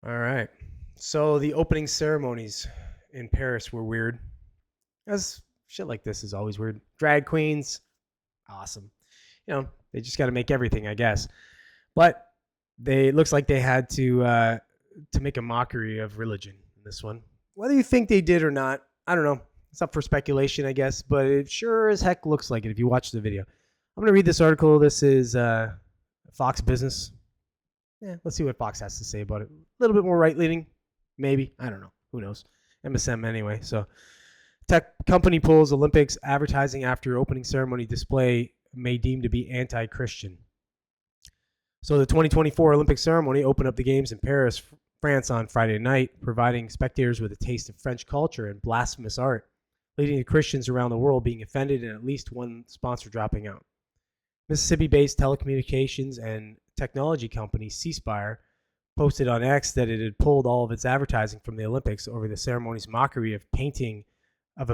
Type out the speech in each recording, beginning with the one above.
All right. So the opening ceremonies in Paris were weird. As shit like this is always weird. Drag queens, awesome. They just got to make everything, I guess. But they it looks like they had to make a mockery of religion in this one. Whether you think they did or not, I don't know. It's up for speculation, I guess. But it sure as heck looks like it if you watch the video. I'm gonna read this article. This is Fox Business. Yeah, let's see what Fox has to say about it. A little bit more right leaning, maybe. I don't know. Who knows? MSM anyway. So, tech company pulls Olympics advertising after opening ceremony display may deem to be anti-Christian. So, the 2024 Olympic ceremony opened up the games in Paris, France on Friday night, providing spectators with a taste of French culture and blasphemous art, leading to Christians around the world being offended and at least one sponsor dropping out. Mississippi-based telecommunications and technology company Ceasefire posted on X that it had pulled all of its advertising from the Olympics over the ceremony's mockery of a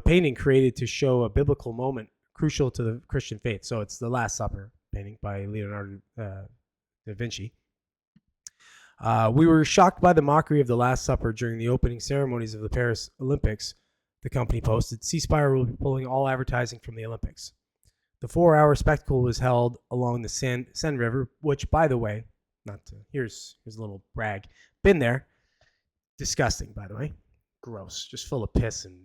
painting created to show a biblical moment crucial to the Christian faith. So it's the Last Supper painting by Leonardo da Vinci. We were shocked by the mockery of the Last Supper during the opening ceremonies of the Paris Olympics, the company posted. Ceasefire will be pulling all advertising from the Olympics. The 4-hour spectacle was held along the Seine River, which, by the way, here's a little brag. Been there. Disgusting, by the way. Gross. Just full of piss and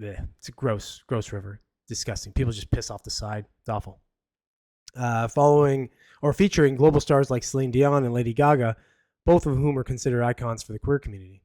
bleh. It's a gross river. Disgusting. People just piss off the side. It's awful. Featuring global stars like Celine Dion and Lady Gaga, both of whom are considered icons for the queer community.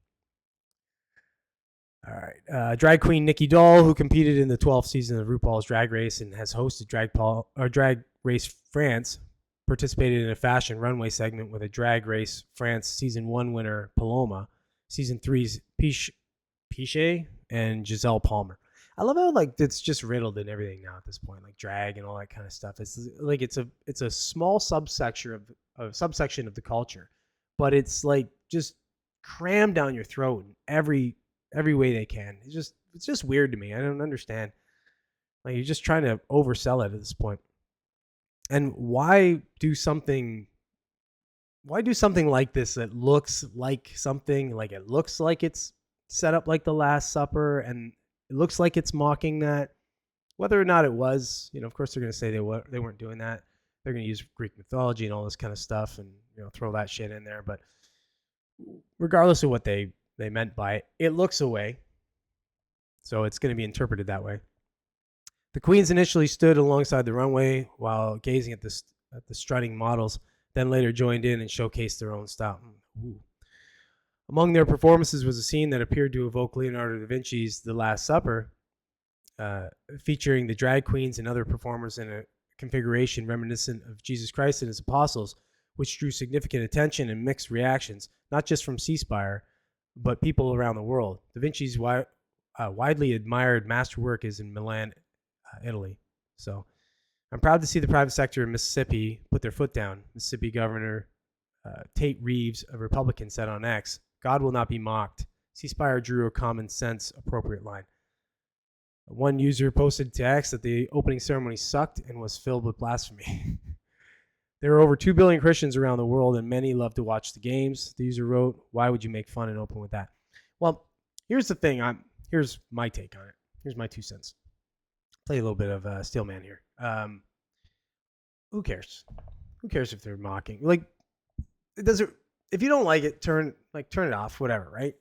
All right. Drag queen Nikki Doll, who competed in the 12th season of RuPaul's Drag Race and has hosted Drag Race France, participated in a fashion runway segment with a Drag Race France Season 1 winner, Paloma, Season 3's Piche, and Giselle Palmer. I love how it's just riddled in everything now at this point, like drag and all that kind of stuff. It's like it's a small subsection of the culture, but it's like just crammed down your throat in every way they can. It's just weird to me. I don't understand. Like you're just trying to oversell it at this point. And why do something like this that looks like something, like it looks like it's set up like the Last Supper and it looks like it's mocking that? Whether or not it was, of course they're going to say they weren't doing that. They're going to use Greek mythology and all this kind of stuff and throw that shit in there, but regardless of what they meant by it, it looks away. So it's going to be interpreted that way. The queens initially stood alongside the runway while gazing at the strutting models, then later joined in and showcased their own style. Ooh. Among their performances was a scene that appeared to evoke Leonardo da Vinci's The Last Supper, featuring the drag queens and other performers in a configuration reminiscent of Jesus Christ and his apostles, which drew significant attention and mixed reactions, not just from Ceasefire, but people around the world. Da Vinci's widely admired masterwork is in Milan, Italy. So I'm proud to see the private sector in Mississippi put their foot down. Mississippi Governor Tate Reeves, a Republican, said on X, "God will not be mocked." Ceasefire drew a common sense appropriate line. One user posted to X that the opening ceremony sucked and was filled with blasphemy. There are over 2 billion Christians around the world, and many love to watch the games. The user wrote, "Why would you make fun and open with that?" Well, here's the thing. Here's my take on it. Here's my 2 cents. Play a little bit of Steelman here. Who cares? Who cares if they're mocking? Like, it doesn't. If you don't like it, turn it off. Whatever, right?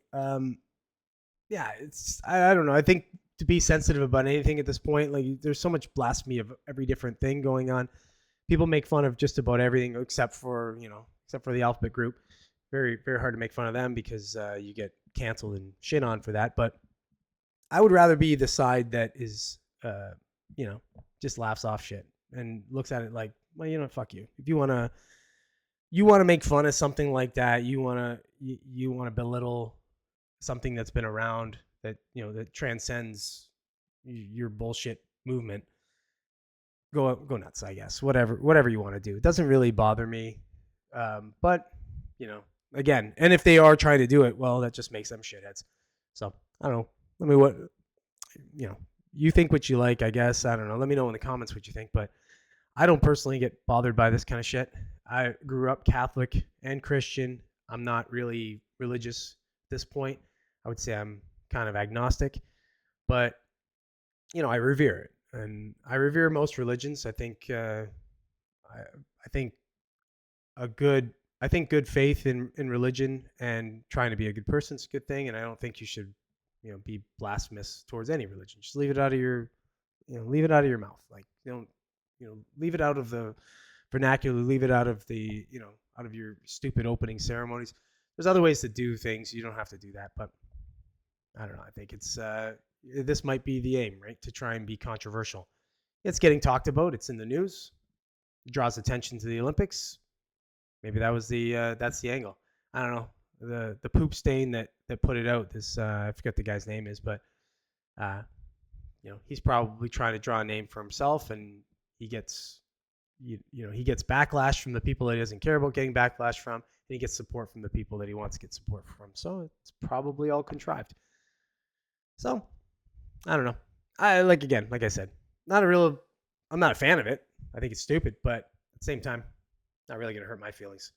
Yeah, it's. I don't know. I think to be sensitive about anything at this point, like there's so much blasphemy of every different thing going on. People make fun of just about everything except for the alphabet group. Very, very hard to make fun of them because you get canceled and shit on for that. But I would rather be the side that is, just laughs off shit and looks at it like, well, fuck you. If you want to make fun of something like that, you want to belittle something that's been around that, that transcends your bullshit movement. Go nuts, I guess. Whatever you want to do. It doesn't really bother me. But, again, and if they are trying to do it, well, that just makes them shitheads. So, I don't know. You think what you like, I guess. I don't know. Let me know in the comments what you think. But I don't personally get bothered by this kind of shit. I grew up Catholic and Christian. I'm not really religious at this point. I would say I'm kind of agnostic, but I revere it, and I revere most religions. I think a good I think good faith in religion and trying to be a good person is a good thing, and I don't think you should be blasphemous towards any religion. Just leave it out of your leave it out of your mouth. Like, don't leave it out of the vernacular, leave it out of the out of your stupid opening ceremonies. There's other ways to do things. You don't have to do that, but I don't know. I think it's this might be the aim, right? To try and be controversial. It's getting talked about. It's in the news. It draws attention to the Olympics. Maybe that's the angle. I don't know. The poop stain that put it out. This I forget the guy's name is, but uh, he's probably trying to draw a name for himself, and he gets he gets backlash from the people that he doesn't care about getting backlash from, and he gets support from the people that he wants to get support from. So it's probably all contrived. So I don't know. Like I said, I'm not a fan of it. I think it's stupid, but at the same time, not really gonna hurt my feelings.